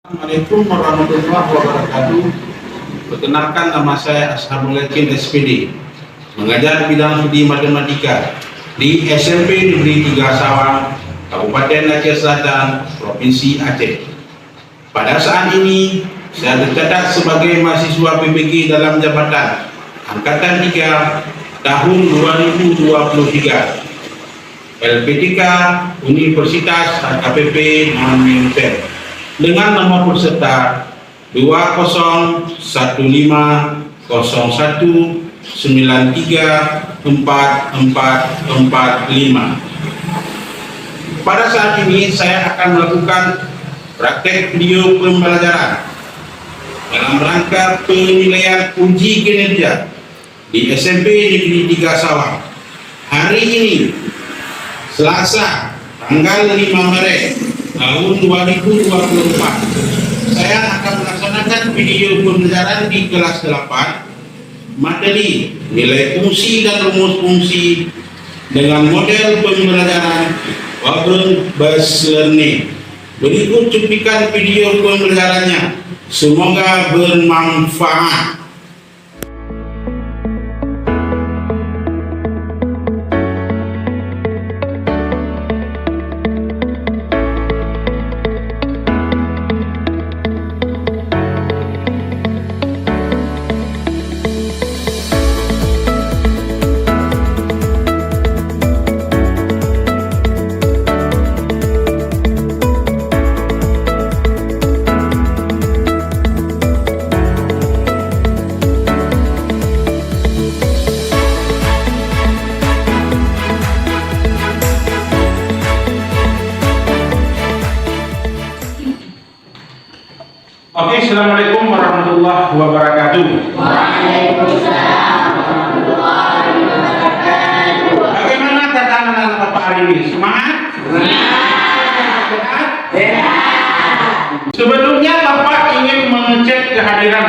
Assalamualaikum warahmatullahi wabarakatuh. Perkenalkan, nama saya Ashabul Yakin SPD, mengajar bidang studi matematika di SMP Negeri 3 Sawang, Kabupaten Aceh Selatan, Provinsi Aceh. Pada saat ini saya tercatat sebagai mahasiswa PPG dalam jabatan Angkatan 3 tahun 2023, LPTK Universitas HKPP Makassar, dengan nomor peserta 20151934445. Pada saat ini saya akan melakukan praktek video pembelajaran dalam rangka penilaian uji kinerja di SMP Negeri 3 Sawang. Hari ini, Selasa, tanggal 5 Maret tahun 2024, saya akan melaksanakan video pembelajaran di kelas 8 materi nilai fungsi dan rumus fungsi dengan model pembelajaran Open Based Learning. Berikut cuplikan video pembelajarannya. Semoga bermanfaat. Oke, Assalamualaikum warahmatullahi wabarakatuh. Waalaikumsalam warahmatullahi wabarakatuh. Bagaimana tatanan anak Bapak hari ini? Semangat? Sehat? Sebelumnya Bapak ingin mengecek kehadiran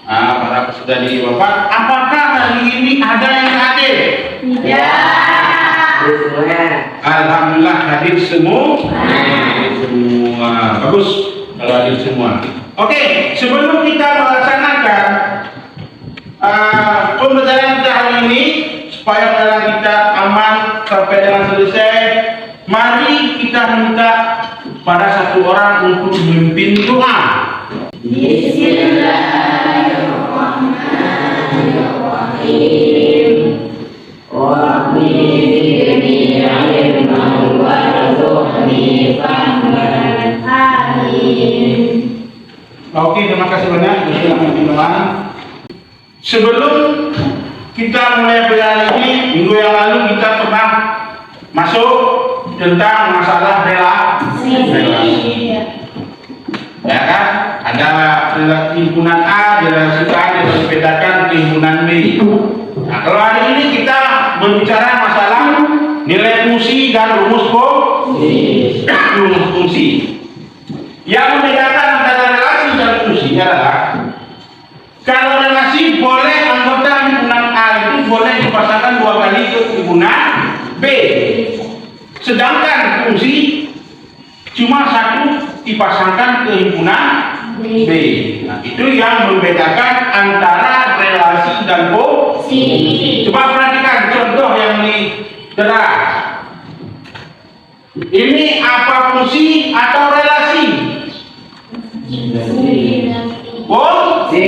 para peserta didik Bapak. Apakah hari ini ada yang hadir? Tidak. Alhamdulillah hadir semua. Bagus. Kalau hadir semua. Oke, sebelum kita melaksanakan pembelajaran kita hari ini, supaya pembelajaran kita aman sampai dengan selesai, mari kita minta pada satu orang untuk memimpin doa. Bismillahirrahmanirrahim. Rabbi zidni ilman warzuqni fahman. Oke, terima kasih banyak sudah memimpin doa. Sebelum kita mulai pelajaran ini, minggu yang lalu kita pernah masuk tentang masalah relasi. Ya kan? Ada himpunan A, dibedakan ke himpunan B. Nah, kalau hari ini kita berbicara masalah nilai fungsi dan rumus fungsi. Yang membedakan antara relasi dan fungsi adalah kalau relasi boleh anggota himpunan A itu boleh dipasangkan 2 kali ke himpunan B, sedangkan fungsi cuma 1 dipasangkan ke himpunan B. Nah, itu yang membedakan antara relasi dan fungsi. Coba perhatikan contoh yang di deraj. Ini apa, fungsi atau relasi? Fungsi.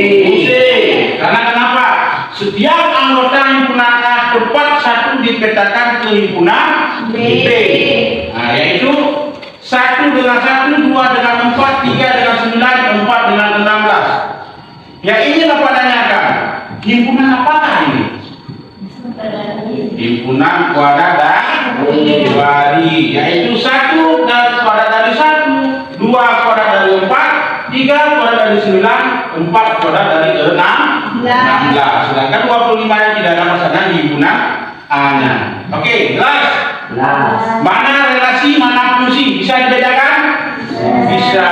Karena kenapa? Setiap anggota himpunan A tepat 1 dipetakan ke himpunan B. Nah, yaitu 1 dengan 1, 2 dengan 4, 3 dengan 9, 4 dengan 16. Ya, inilah pertanyakan. Himpunan apakah ini? Himpunan kuadrat-dari, yaitu 1 kuadrat dari 1, 2 kuadrat dari 4, 3 kuadrat dari 9, 4 kuadrat dari 16. Sedangkan 25 yang tidak ada masalah di himpunan A-nya. Oke, jelas? Mana relasi, mana fungsi? Bisa dibedakan? Bisa.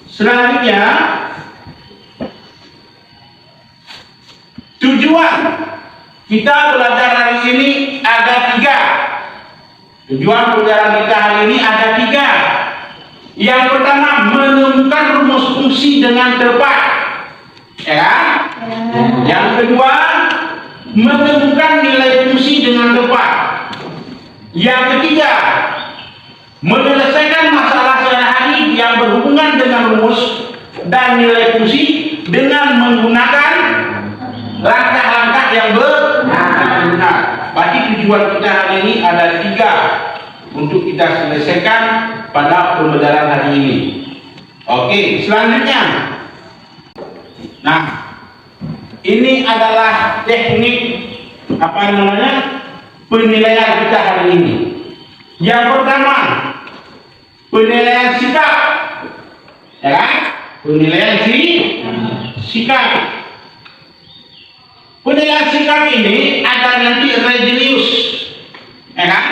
Selanjutnya, tujuan kita belajar hari ini ada 3. Tujuan pelajaran kita hari ini ada 3. Yang pertama, menemukan rumus fungsi dengan tepat. Ya kan? Yang kedua, menemukan nilai fungsi dengan tepat. Yang ketiga, menyelesaikan masalah sehari-hari yang berhubungan dengan rumus dan nilai fungsi dengan menggunakan langkah-langkah yang benar. Berarti tujuan kita hari ini ada 3 untuk kita selesaikan pada pembelajaran hari ini. Oke, selanjutnya. Nah, ini adalah teknik penilaian kita hari ini. Yang pertama, penilaian sikap. Ya kan? Penilaian sikap. Penilaian sikap ini ada nanti religius. Ya kan?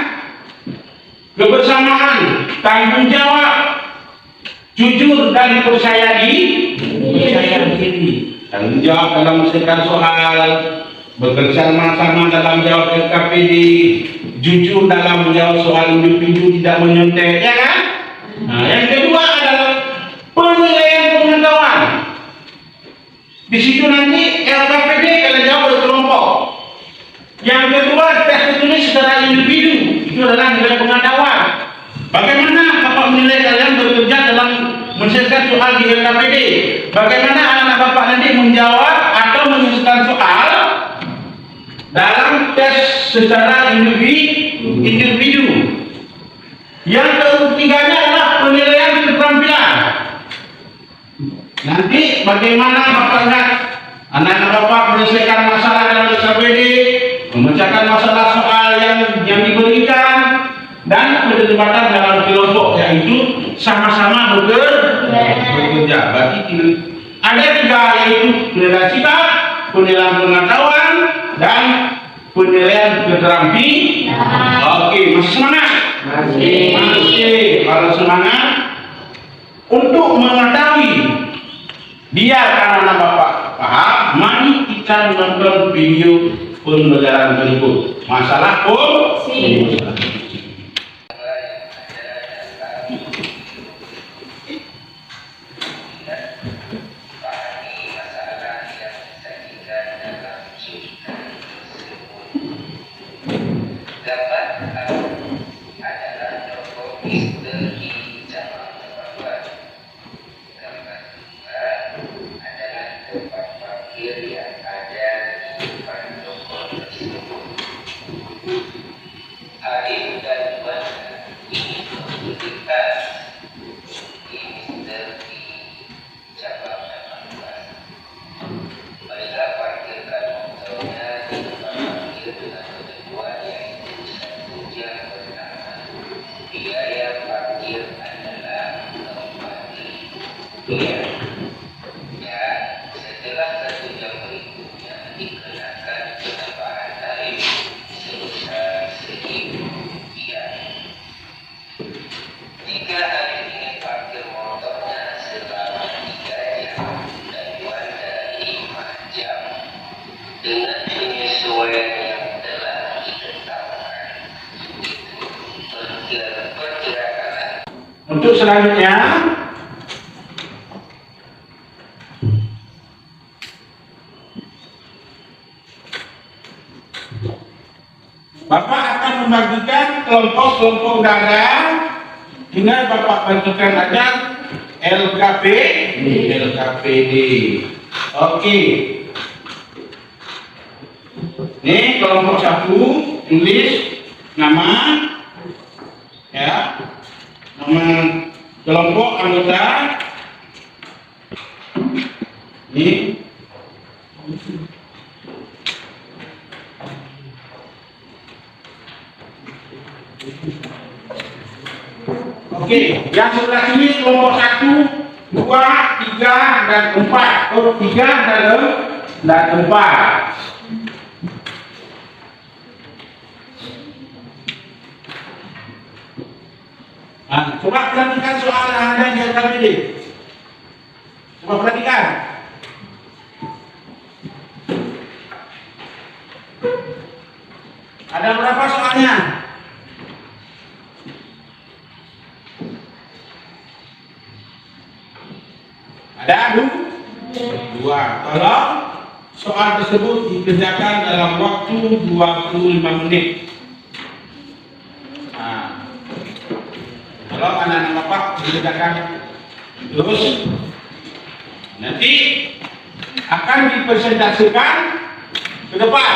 Kebersamaan, tanggung jawab, jujur dan percaya diri. Tanggung jawab dalam menyelesaikan soal, bekerja sama-sama dalam jawab LKPD, jujur dalam menjawab soal individu, tidak menyontek, ya kan? Nah, yang kedua adalah penilaian pengetahuan. Di situ nanti LKPD kalau jawab berkelompok. Yang kedua, tes tertulis secara individu, itu adalah nilai pengetahuan. Bagaimana Bapak menilai kalian bekerja dalam menyelesaikan soal di LKPD? Bagaimana anak-anak Bapak nanti menjawab atau menyelesaikan soal dalam tes secara individu. Yang ketiganya adalah penilaian keterampilan. Nanti bagaimana Bapak lihat anak-anak Bapak menyelesaikan masalah dalam LKPD, memecahkan masalah soal yang diberikan, dan keterlibatan dalam kelompok, yaitu sama-sama bekerja. Berarti ada 3, yaitu penilaian sikap, penilaian pengetahuan, dan penilaian keterampilan. Oke, masih semangat? Masih. Kalau semangat, untuk mengetahui biar anak-anak Bapak paham, mari kita nonton video pembelajaran berikut. Masalah fungsi. Setelah 1 jam berikutnya dikenakan penambahan tarif sebesar Rp1.000. Jika hari ini parkir motornya selama 3 jam dan luar dari 5 jam dengan penyesuaian yang telah ditetapkan, itu perkirakan. Untuk selanjutnya, Bapak akan membagikan kelompok-kelompok dagang. Tinggal Bapak bagikan aja LKPD. Oke. Ini kelompok 1, tulis nama, ya, nama kelompok anggota. Ini. Oke, yang sebelah sini kelompok 1, 2, 3, dan 4. 3 dan 4. Nah, coba perhatikan soal yang ada di LKPD. Coba perhatikan. Ada berapa soalnya? soal tersebut dikerjakan dalam waktu 25 menit. Nah, kalau anak-anak Bapak dikerjakan terus, nanti akan dipresentasikan ke depan.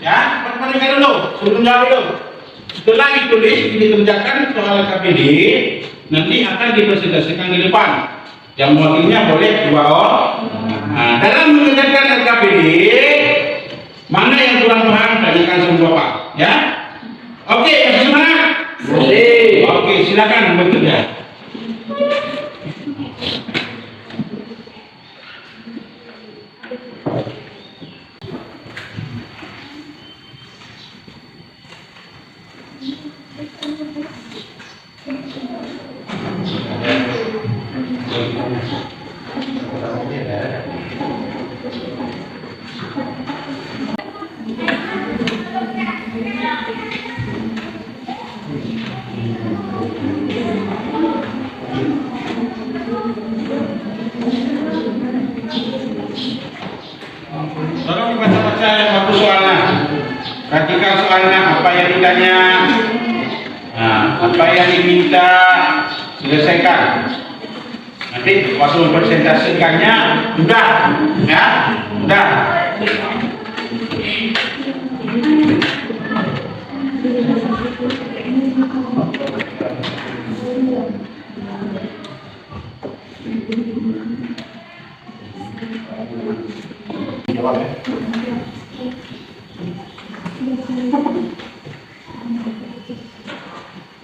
Ya, perhatikan dulu, sebelum jawab dulu. Setelah ditulis, dikerjakan soal KPD, nanti akan dipresentasikan di depan. Yang mewakilnya boleh 2 orang. Nah, dalam mengerjakan KPD, mana yang kurang paham, tanyakan sama Bapak. Ya, oke, masih semangat? Oke, silakan bekerja. Tolong baca-baca yang bagus soalnya. Perhatikan soalnya, apa yang ditanya, nah, apa yang diminta, selesaikan. Nanti waktu mempresentasikannya sudah, ya, sudah.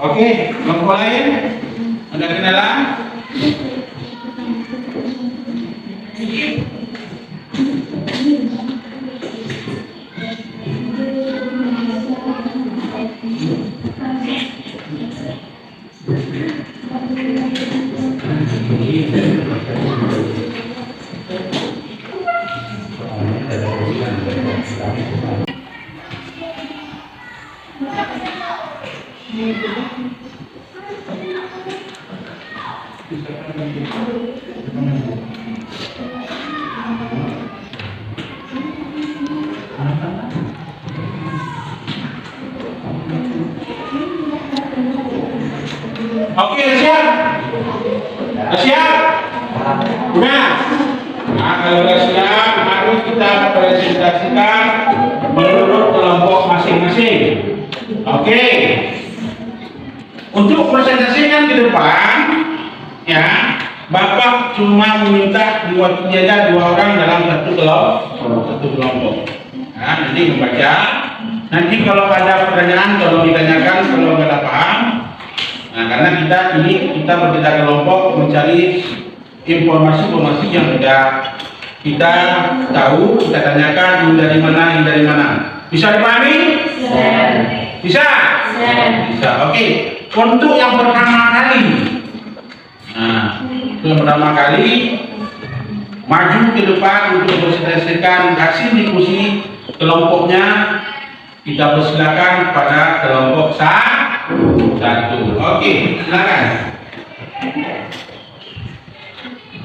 Oke, kelompok lain ada kenalan? Oke, siap? Siap? Udah? Nah, kalau udah siap, mari kita presentasikan menurut kelompok masing-masing. Oke. Untuk presentasikan ke depan, ya, Bapak cuma meminta diwakili aja 2 orang dalam satu kelompok. Nah, nanti membaca. Nanti kalau ada pertanyaan, tolong ditanyakan kalau nggak ada paham. Nah, karena kita berbeda kelompok mencari informasi-informasi yang sudah kita tahu, kita tanyakan ini dari mana. Bisa dipahami? Bisa. Bisa. Oke. Untuk yang pertama kali, nah, untuk yang pertama kali maju ke depan untuk presentasikan hasil diskusi kelompoknya, kita persilakan pada kelompok 1. Oke, silakan.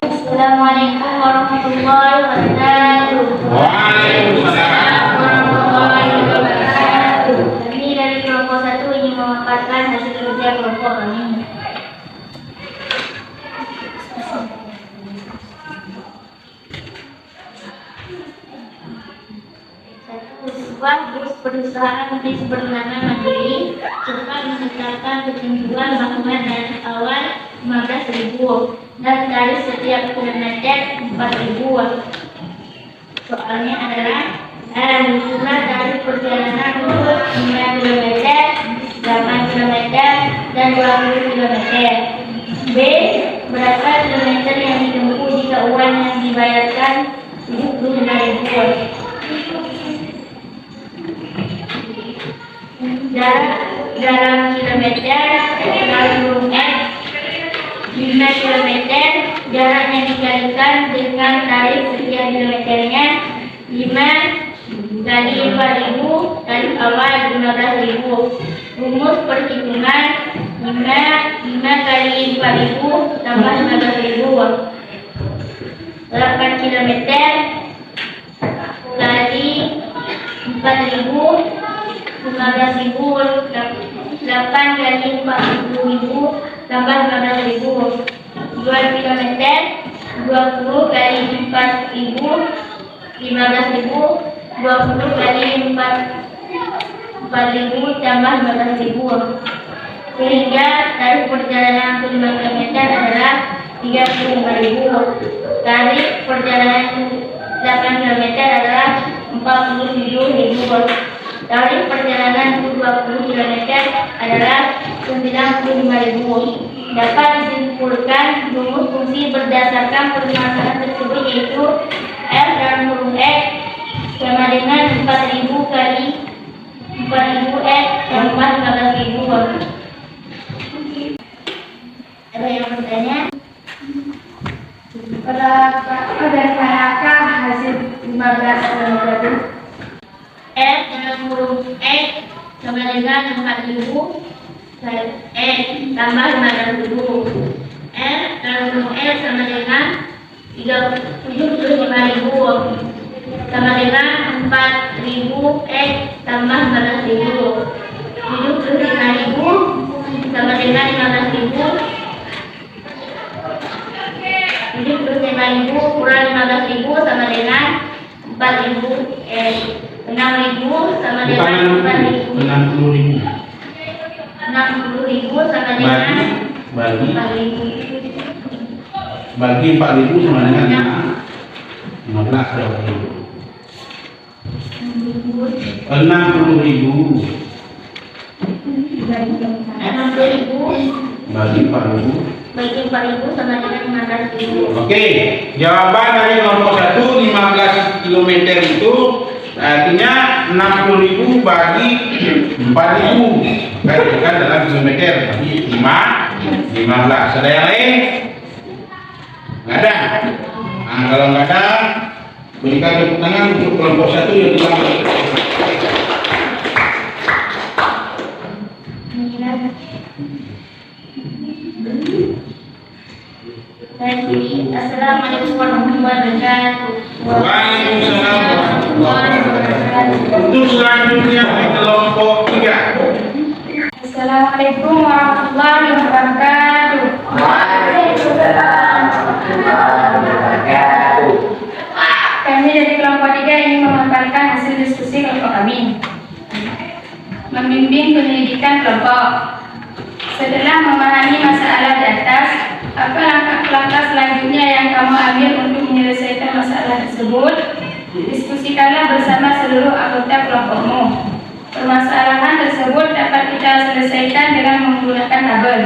Assalamualaikum warahmatullahi wabarakatuh. Waalaikumsalam. Warahmatullahi wabarakatuh. Kami dari kelompok 1 ingin memaparkan hasil kerja kelompok kami. Sebuah bus perusahaan medis bernama Mandiri cepat menetapkan ketentuan bangunan dari awal 15.000 dan tarif setiap kilometer 4.000. Soalnya adalah jumlah tarif perjalanan untuk 9 km, 8 km, dan 20 km. B. Berapa kilometer yang ditempuh jika uang yang dibayarkan 75.000. Dalam kilometer, lalu 5 km, jarak yang dikalikan dengan tarif setiap kilometernya 5 kali 4.000, tarif awal 15.000. Rumus perhitungan 5 kali 4.000 tambah 15.000. 8 km 4.000, 15.000, 8 kali 40.000 tambah 15.000. 2 kilometer, 20 kali 4.000, 15.000, 20 kali 4.000 tambah 15.000. Sehingga tarif perjalanan 5 km adalah 35.000. Tarif perjalanan 8 km adalah 47.000. Tarif perjalanan 20 km adalah 95.000. Dapat disimpulkan rumus fungsi berdasarkan permasalahan tersebut, yaitu F dan huruf X sama dengan 4.000 kali 4.000 X tambah 15.000. Ada yang bertanya? Berapakah hasil 15 km? F dalam huruf X sama dengan 4.000 X tambah 15.000. F dalam huruf X sama dengan 75.000 sama dengan 4.000 X tambah 15.000. 75.000 sama dengan 15.000. 75.000 kurang 15.000 sama dengan 4.000 6.000 sama dengan 4.000. 60.000. 60.000 sama dengan Bagi 4.000 sama dengan 15.000. 60.000 bagi 4.000 sama dengan 15.000. Oke, jawaban dari nomor 1 15 km itu artinya 60.000 bagi 4.000. Kan dalam kilometer, tapi 15. Ada yang lain? Nggak ada. Nah, kalau nggak ada, berikan tepuk tangan untuk kelompok 1 yang telah. Assalamualaikum warahmatullahi wabarakatuh. Waalaikumsalam warahmatullahi wabarakatuh. Untuk selanjutnya di kelompok 3. Assalamualaikum warahmatullahi wabarakatuh. Waalaikumsalam warahmatullahi wabarakatuh. Kami dari kelompok 3 ingin memaparkan hasil diskusi kelompok kami. Membimbing penyelidikan kelompok. Setelah memahami masalah di atas, apa langkah-langkah selanjutnya yang kamu ambil untuk menyelesaikan masalah tersebut? Diskusikanlah bersama seluruh anggota kelompokmu. Permasalahan tersebut dapat kita selesaikan dengan menggunakan tabel.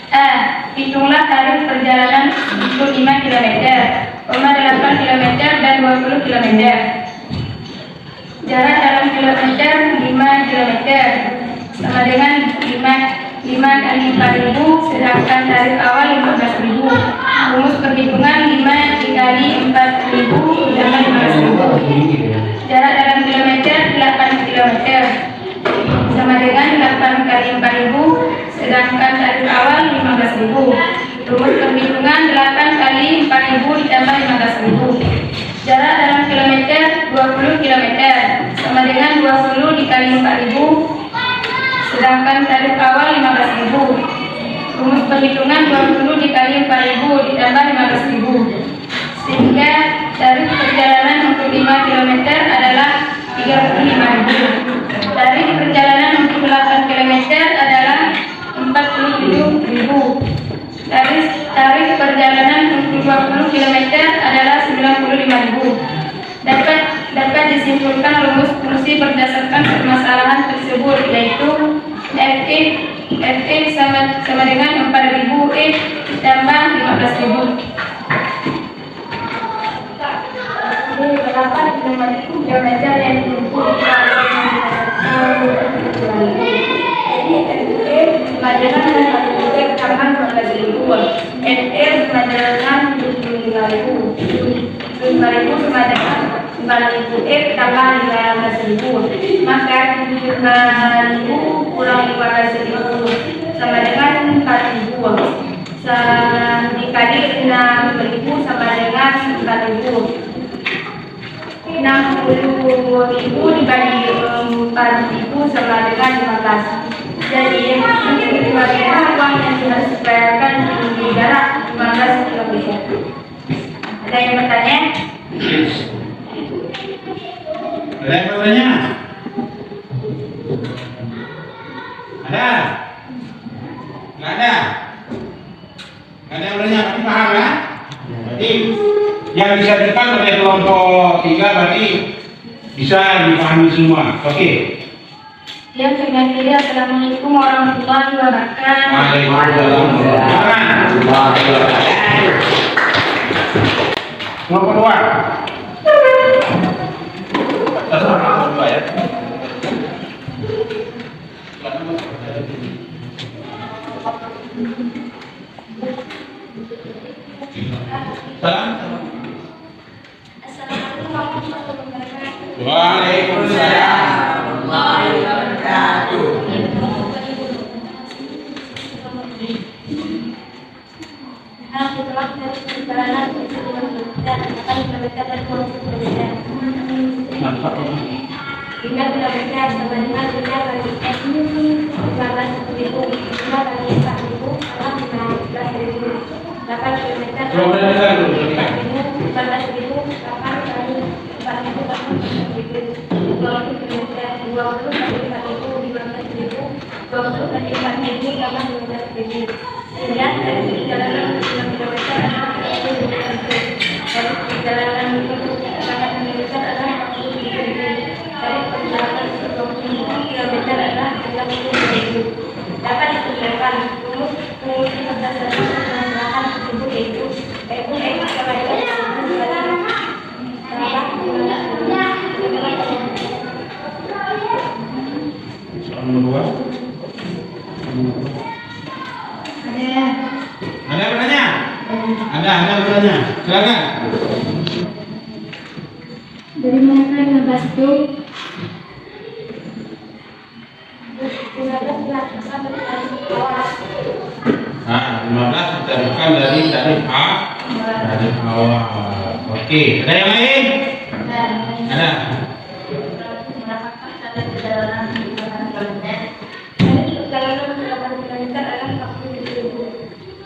A. Hitunglah tarif perjalanan untuk 5 km, 8 km dan 20 km. Jarak dalam kilometer 5 km sama dengan 5 kali 4.000, sedangkan tarif awal 15.000. Rumus perhitungan 5 dikali 4.000 dengan 15.000. Jarak dalam kilometer 8 km sama dengan 8 kali 4.000, sedangkan tarif awal 15.000. Rumus perhitungan 8 kali 4.000 ditambah 15.000. Jarak dalam kilometer 20 km sama dengan 20 dikali 4.000, sedangkan tarif awal 15.000. Rumus perhitungan 20 dikali 4.000 ditambah 15.000, sehingga tarif perjalanan untuk 5 km adalah 35.000. Tarif perjalanan untuk 8 km adalah 47.000. Tarif perjalanan untuk 20 km adalah 95.000. Dapat disimpulkan rumus fungsi berdasarkan permasalahan tersebut, yaitu F sama dengan 4.000 ditambah 15.000. Berapa kilometer yang ditempuh pelajaran tambah 15.000. NR pelajaran 75.000 sama dengan 4.000 tambah 15.000. Maka 75.000 kurang 15.000 sama dengan 4.000. Dikali 6.000 sama dengan 4.000. 60.000 dibagi 4.000 sama dengan 15. Jadi yang menjadi 5.000 uang yang harus dibayarkan di jarak 15 km. Ada yang bertanya? Ada yang bertanya? Ada? Nggak ada? Nggak ada yang bertanya, tapi paham ya? Berarti yang bisa dipakai oleh kelompok 3 berarti bisa dipahami semua. Oke. Yang dengan diri, assalamualaikum warahmatullahi wabarakatuh. Waalaikumsalam. Kelompok 2. Kelompok 2 ya. Salam. Assalamualaikum warahmatullahi wabarakatuh. Waalaikumsalam. Setelah dari perjalanan dan akan kilometer dari Presiden. Hingga kilometer sama dengan hingga kali X 15.000, 5 kali 4.000, 15.000, 8 kilometer, 14.000, 8 kali 4.000, 20 kilometer, 20 kali 4.000, 15.000, 20 kali 4.000, tambah 15.000. Kemudian dari perjalanan kilometer adalah 40.000. Dari perjalanan kilometer adalah 40.000. Dari perjalanan 20 kilometer adalah 30.000. Dapat ditentukan rumus 15 menggunakan tersebut yaitu X sama dengan Ada yang bertanya? Ada yang bertanya? Silakan. dari mana 15 itu? 15 kita bukan dari A. Dari awal. Oke, ada yang lain? Ada.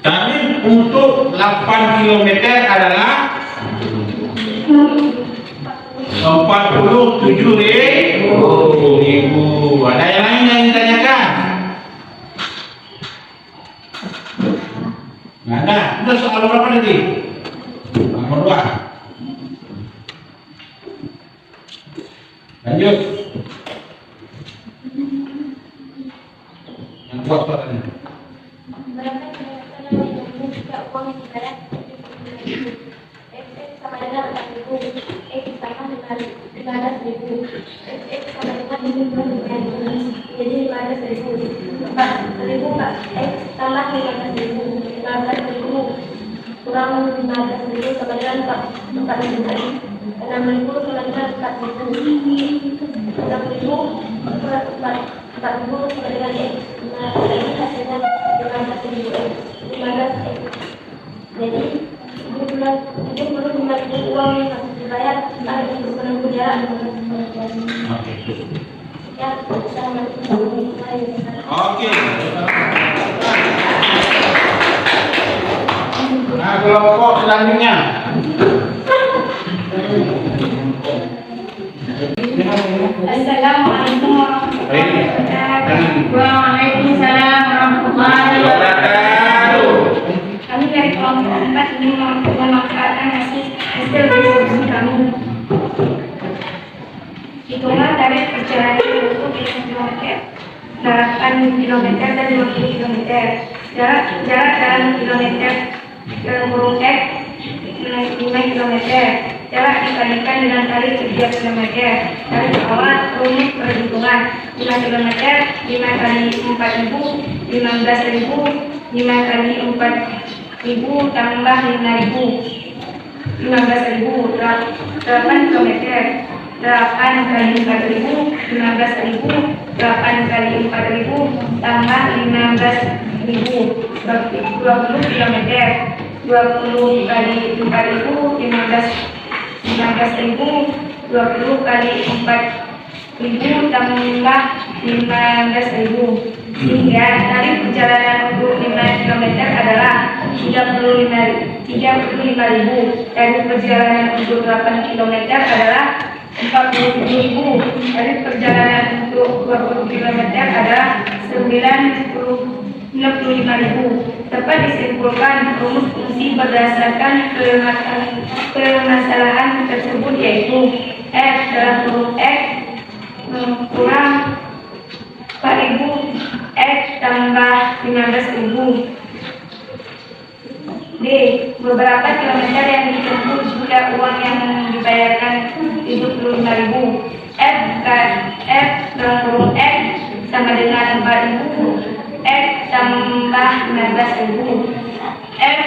Tapi untuk 8 km adalah 47.000. Ada yang lain yang ditanyakan? Nggak ada. Udah soal berapa tadi? Nomor 2. Lanjut. Yang kuat soalnya. Berapa kilometer yang menyambung jika uang yang dibayar 70.000? X sama dengan 4.000, X sama dengan 15.000, X sama dengan 5.000, jadi 15.000. 4.000 X tambah 15.000, 15.000 kurang 15.000 sama dengan 4.000 kali 6.000 sama dengan 4.000, 6.000 kurang 4.000 sama dengan X. Nah, ini hasilnya 15.000 X, 15 X. Jadi ini bulan itu perlu 5.000 uang yang harus dibayar harus menempuh jarak 15 km. Oke. Ya, assalamualaikum warahmatullahi wabarakatuh. Oke. Nah, kelompok selanjutnya. Assalamualaikum warahmatullahi wabarakatuh. Waalaikumsalam warahmatullahi wabarakatuh. Kami dari kelompok 4 ini memanfaatkan hasil diskusi kami. Hitungan dari perjalanan 20 km, 8 km dan 20 km. Jarak dalam kilometer dalam kurung X 5 km. Jarak dikalikan dengan kali 3 km. Dari awal rumus perhitungan 5 km 5 kali 4.000 15.000, 5 kali 4.000 tambah 5.000 15.000, 8 km 8 kali 4.000 15.000, 8 kali 4.000 tambah 15.000 20 km 20 kali 4.000 15.000, 20 20 kali 4.000 tambah 15.000. Sehingga tarif perjalanan untuk 5 km adalah 35.000. Tarif perjalanan untuk 8 km adalah 47.000. Tarif perjalanan untuk 20 km adalah 95.000. Dapat disimpulkan rumus fungsi berdasarkan permasalahan tersebut, yaitu F dalam kurung X kurang 4.000 X tambah 15.000. D. Beberapa kilometer yang ditempuh jika uang yang dibayarkan 75.000. F dalam kurung X sama dengan 4.000 X tambah 15.000. F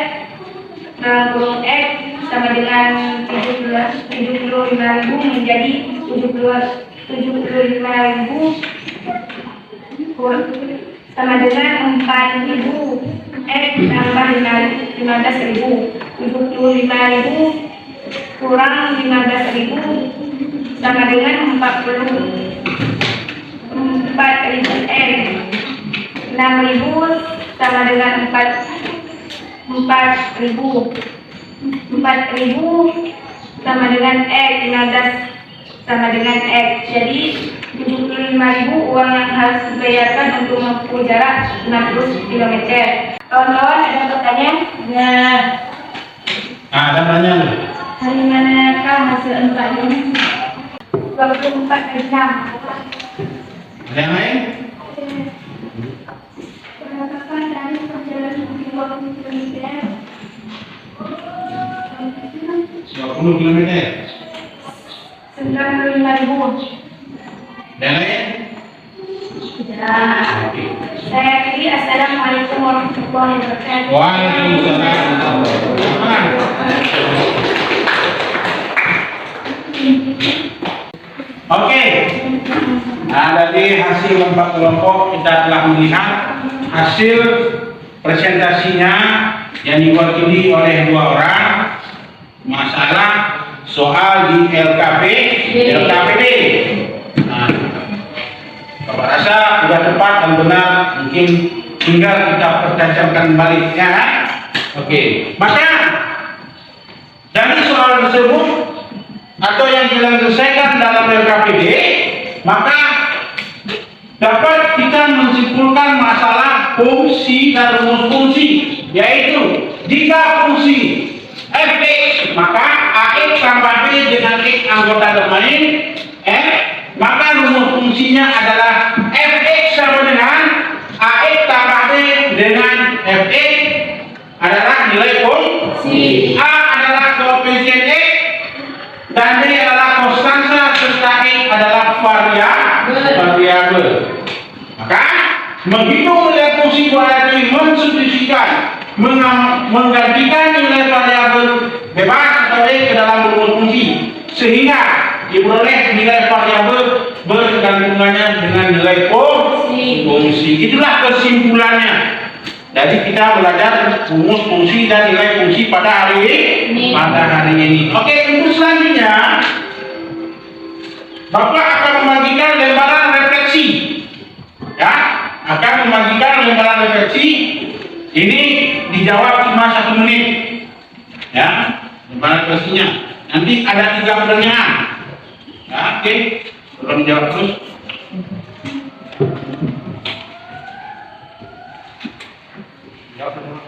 dalam kurung X sama dengan 75.000 menjadi 75.000 sama dengan 4.000 X tambah 15.000. 75.000 kurang 15.000 sama dengan 4.000 X. 6.000 sama dengan 4.000 sama dengan X. 15 sama dengan X. Jadi 75.000 uang yang harus dibayarkan untuk menempuh jarak 60 km. Kawan-kawan ada pertanyaan? Ya. Ada nanya. Hari manakah hasil 4 ini? 24 kali 6. Ada yang lain? Berapakah tarif perjalanan di 20 km? 20 km. 95.000. Yang lain? Ya. Saya pilih. Assalamualaikum warahmatullahi wabarakatuh. Waalaikumsalam. Oke. Nah, dari hasil 4 kelompok kita telah melihat hasil presentasinya yang diwakili oleh 2 orang. Masalah soal di LKPD. Nah, Bapak rasa sudah tepat dan benar, mungkin tinggal kita pertajamkan baliknya. Oke. Maka dari soal tersebut atau yang diselesaikan dalam LKPD, maka dapat kita menyimpulkan masalah fungsi dan rumus fungsi, yaitu jika fungsi fx maka ax tambah b dengan x anggota domain f, maka rumus fungsinya adalah fx sama dengan ax tambah b dengan fx adalah nilai fungsi. A adalah koefisien x dan b adalah konstanta serta x adalah variabel. Maka menghitung nilai fungsi berarti mensubstitusikan, menggantikan nilai variabel bebas atau x ke dalam rumus fungsi, sehingga diperoleh nilai variabel bergantungannya dengan nilai fungsi. Itulah kesimpulannya. Jadi kita belajar rumus fungsi dan nilai fungsi pada hari ini. Oke, untuk selanjutnya Bapak akan membagikan lembaran refleksi. Ya, akan membagikan lembaran refleksi. Ini dijawab cuma 1 menit. Ya, lembaran refleksinya. Nanti ada 3 pertanyaan. Ya, oke. Belum jawab terus. Jawab terus.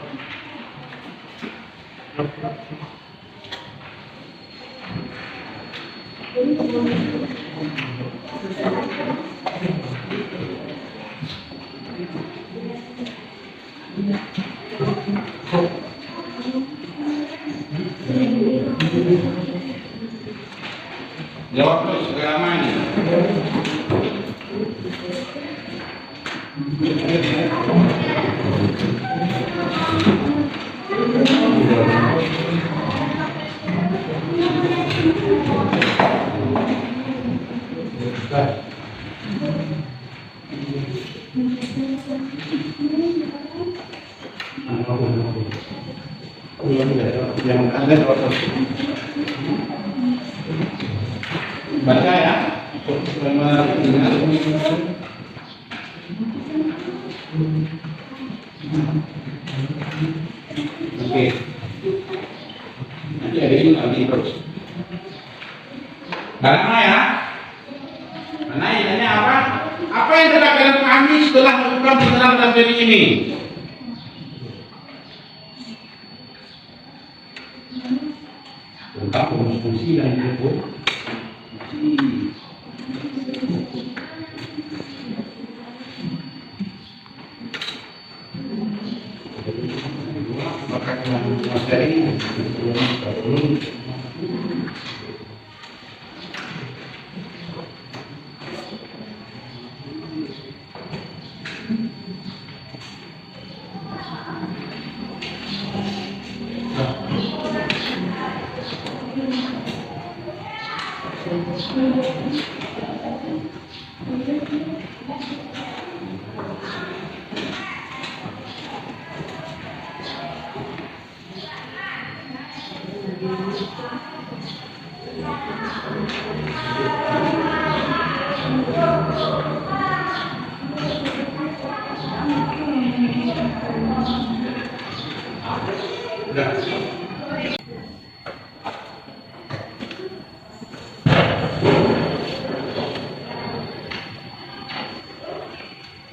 Jawab terus, lama ini. Yang ada Oke. Nanti ada itu nanti terus. Mana ya? Mana ini apa? Apa yang dilakukan kami setelah melakukan penyerahan dan diri ini? Tentang fungsi dan itu.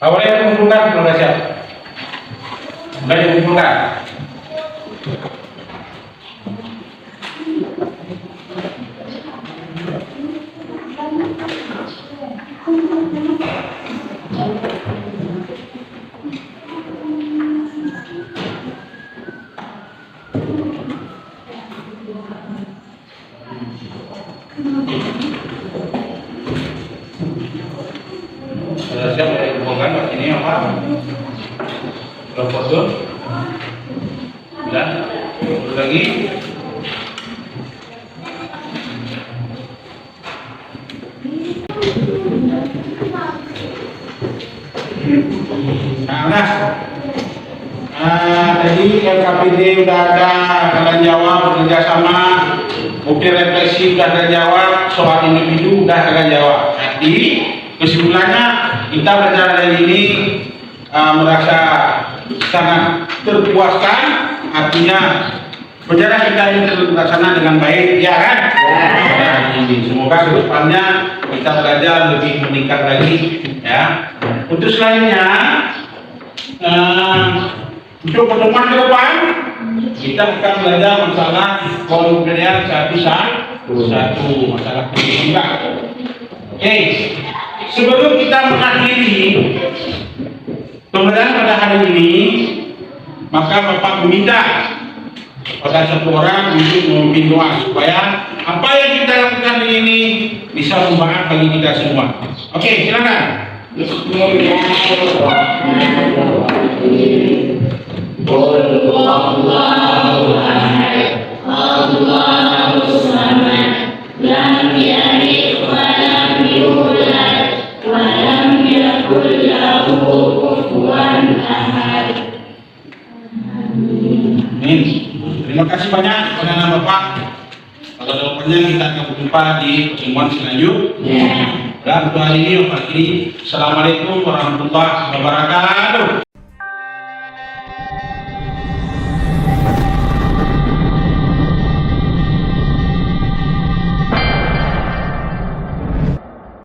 Awalnya mengumpulkan kalau nggak siap, nggak dikumpulkan. Sudah siap ya dikumpulkan buat ini apa? Foto. Dan lagi. Tadi LKPD udah ada kalian jawab bekerja sama, bukti refleksi udah kalian jawab, soal individu udah kalian jawab. Jadi kesimpulannya kita belajar dari ini merasa sangat terpuaskan, artinya perjalanan kita ini terlaksana dengan baik, ya kan? Ya. Semoga kedepannya kita belajar lebih meningkat lagi, ya. Untuk selanjutnya, untuk pertemuan ke depan kita akan belajar masalah kolonial satu masalah kedua. Oke, sebelum kita mengakhiri pembelajaran pada hari ini, maka Bapak meminta pada satu orang untuk memimpin doa supaya apa yang kita lakukan hari ini bisa bermanfaat bagi kita semua. Oke, silakan. Bismillahirrahmanirrahim. Qul huwallahu ahad, Allahus samad, lam yalid wa lam yulad wa lam yakul lahu kufuwan ahad. Amin. Terima kasih banyak kepada anak Bapak. Kalau ada pertanyaan kita akan berjumpa di pertemuan selanjutnya. Dan untuk hari ini, Assalamualaikum warahmatullahi wabarakatuh.